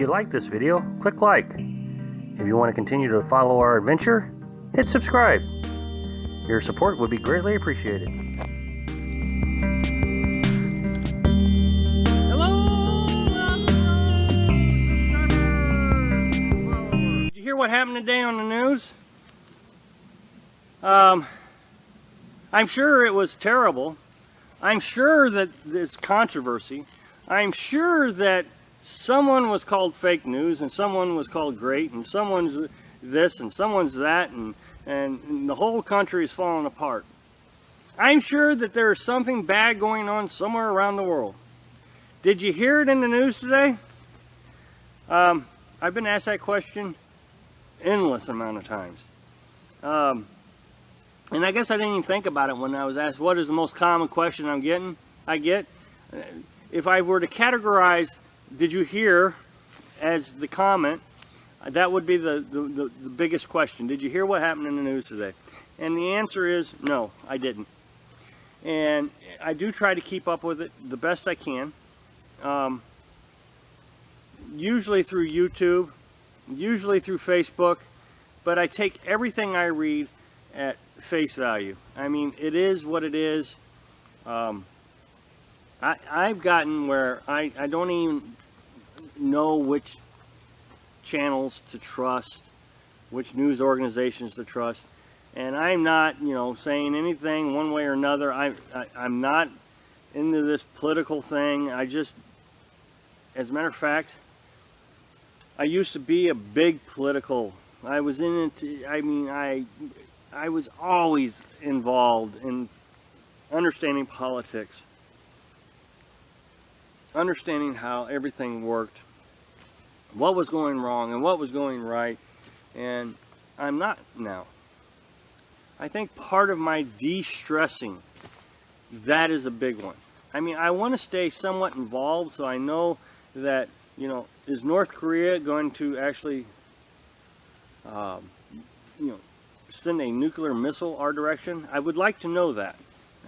If you like this video, click like. If you want to continue to follow our adventure, hit subscribe. Your support would be greatly appreciated. Did you hear what happened today on the news? I'm sure it was terrible. I'm sure that it's controversy. I'm sure that someone was called fake news and someone was called great and someone's this and someone's that and the whole country is falling apart. I'm sure that there's something bad going on somewhere around the world. Did you hear it in the news today? I've been asked that question endless amount of times. And I guess I didn't even think about it when I was asked what is the most common question I get. If I were to categorize, did you hear, as the comment, that would be the biggest question. Did you hear what happened in the news today? And the answer is no, I didn't. And I do try to keep up with it the best I can. Usually through YouTube, usually through Facebook, but I take everything I read at face value. I mean, it is what it is. I've gotten where I don't even know which channels to trust, which news organizations to trust, and I'm not, saying anything one way or another. I'm not into this political thing. As a matter of fact, I used to be a big political. I was in it. I mean, I was always involved in understanding politics, understanding how everything worked, what was going wrong and what was going right, and I'm not now. I think part of my de-stressing, that is a big one. I mean, I want to stay somewhat involved so I know that, is North Korea going to actually, send a nuclear missile our direction? I would like to know that.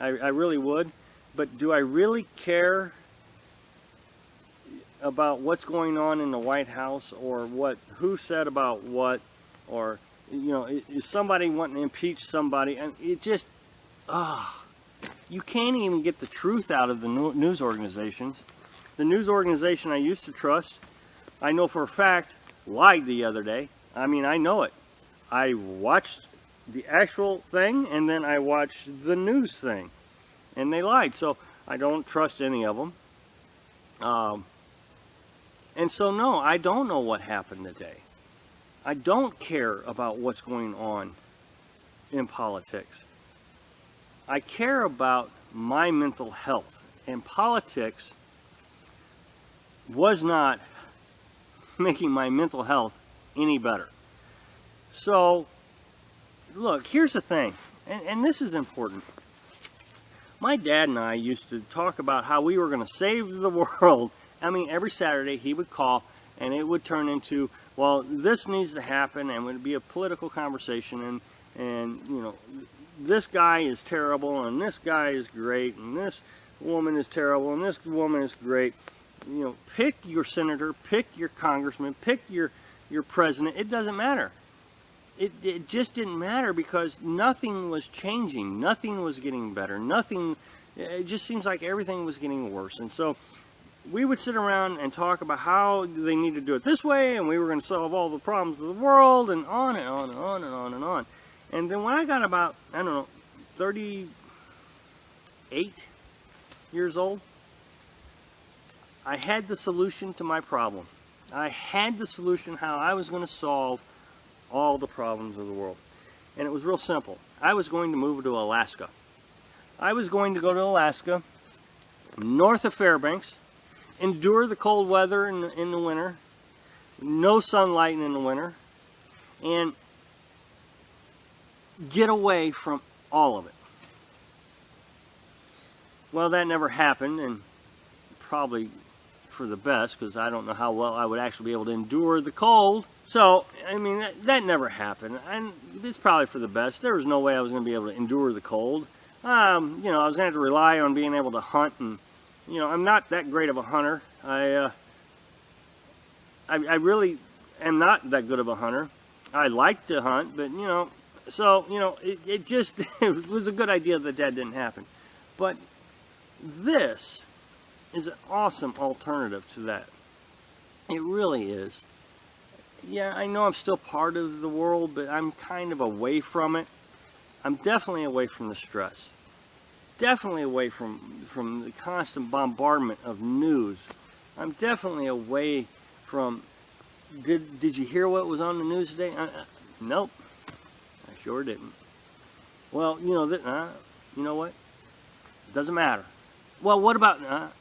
I really would. But do I really care about what's going on in the White House, or who said about what, or is somebody wanting to impeach somebody? And it just you can't even get the truth out of the news organizations. The news organization I used to trust, I know for a fact, lied the other day. I mean, I know it. I watched the actual thing and then I watched the news thing, and they lied. So I don't trust any of them. And so no, I don't know what happened today. I don't care about what's going on in politics. I care about my mental health, and politics was not making my mental health any better. So look, here's the thing, and this is important. My dad and I used to talk about how we were going to save the world. I mean, every Saturday he would call, and it would turn into, well, this needs to happen, and it would be a political conversation, and this guy is terrible, and this guy is great, and this woman is terrible, and this woman is great. Pick your senator, pick your congressman, pick your president. It doesn't matter. It just didn't matter, because nothing was changing. Nothing was getting better. It just seems like everything was getting worse. And so we would sit around and talk about how they need to do it this way, and we were going to solve all the problems of the world, and on and on and on and on and on. And then when I got about, 38 years old, I had the solution to my problem. I had the solution how I was going to solve all the problems of the world. And it was real simple. I was going to move to Alaska. I was going to go to Alaska, north of Fairbanks, endure the cold weather in the winter, no sunlight in the winter, and get away from all of it. Well, that never happened, and probably for the best, because I don't know how well I would actually be able to endure the cold. So, I mean, that never happened, and it's probably for the best. There was no way I was going to be able to endure the cold. I was going to have to rely on being able to hunt, and I'm not that great of a hunter. I I really am not that good of a hunter. I like to hunt, but you know, so you know, it just it was a good idea that didn't happen. But this is an awesome alternative to that. It really is. Yeah, I know I'm still part of the world, but I'm kind of away from it. I'm definitely away from the stress. Definitely away from the constant bombardment of news. I'm definitely away from, did you hear what was on the news today? Nope, I sure didn't. Well, you know, you know what? It doesn't matter. Well, what about,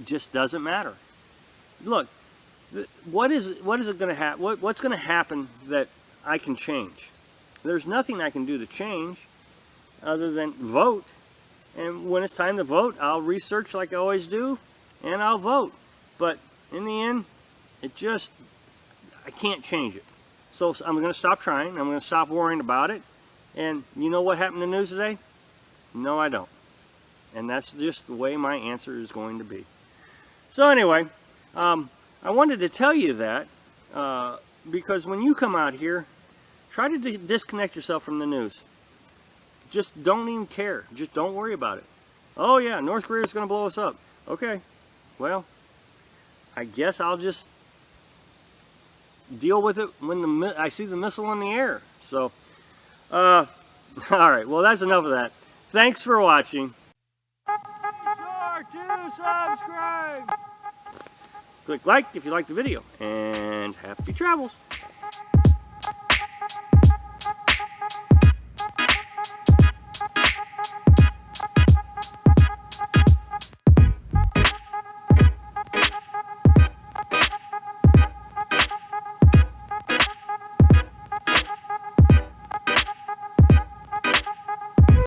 just doesn't matter. Look, what is it going to happen? What's going to happen that I can change? There's nothing I can do to change other than vote. And when it's time to vote, I'll research like I always do, and I'll vote. But in the end, I can't change it. So I'm going to stop trying. I'm going to stop worrying about it. And you know what happened in the news today? No, I don't. And that's just the way my answer is going to be. So anyway, I wanted to tell you that because when you come out here, try to disconnect yourself from the news. Just don't even care. Just don't worry about it. Oh yeah, North Korea is going to blow us up. Okay, well, I guess I'll just deal with it when I see the missile in the air. So, all right, well, that's enough of that. Thanks for watching. Be sure to subscribe. Click like if you like the video, and happy travels.